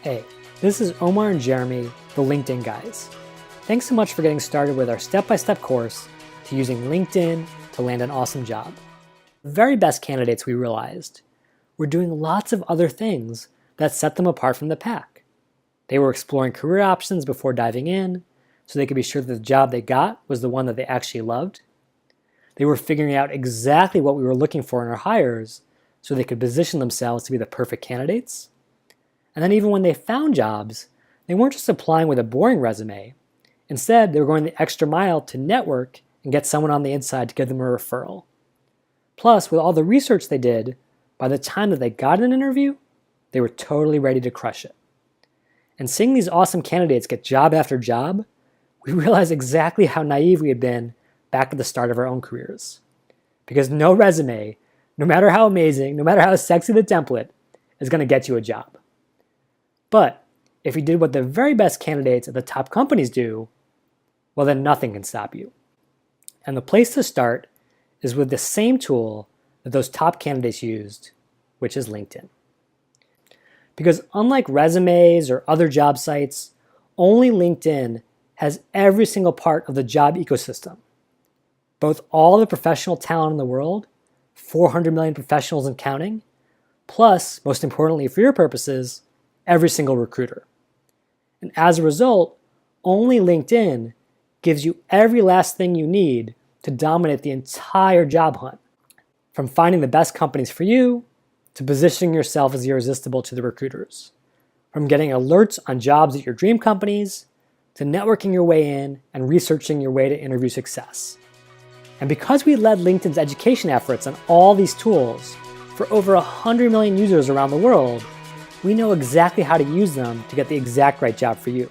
Hey, this is Omar and Jeremy, the LinkedIn guys. Thanks so much for getting started with our step-by-step course to using LinkedIn to land an awesome job. The very best candidates, we realized, were doing lots of other things that set them apart from the pack. They were exploring career options before diving in, so they could be sure that the job they got was the one that they actually loved. They were figuring out exactly what we were looking for in our hires, so they could position themselves to be the perfect candidates. And then even when they found jobs, they weren't just applying with a boring resume. Instead, they were going the extra mile to network and get someone on the inside to give them a referral. Plus, with all the research they did, by the time that they got an interview, they were totally ready to crush it. And seeing these awesome candidates get job after job, we realized exactly how naive we had been back at the start of our own careers. Because no resume, no matter how amazing, no matter how sexy the template, is going to get you a job. But if you did what the very best candidates at the top companies do, well then nothing can stop you. And the place to start is with the same tool that those top candidates used, which is LinkedIn. Because unlike resumes or other job sites, only LinkedIn has every single part of the job ecosystem. Both all the professional talent in the world, 400 million professionals and counting, plus, most importantly for your purposes, every single recruiter. And as a result, only LinkedIn gives you every last thing you need to dominate the entire job hunt. From finding the best companies for you, to positioning yourself as irresistible to the recruiters. From getting alerts on jobs at your dream companies, to networking your way in and researching your way to interview success. And because we led LinkedIn's education efforts on all these tools for over 100 million users around the world, we know exactly how to use them to get the exact right job for you.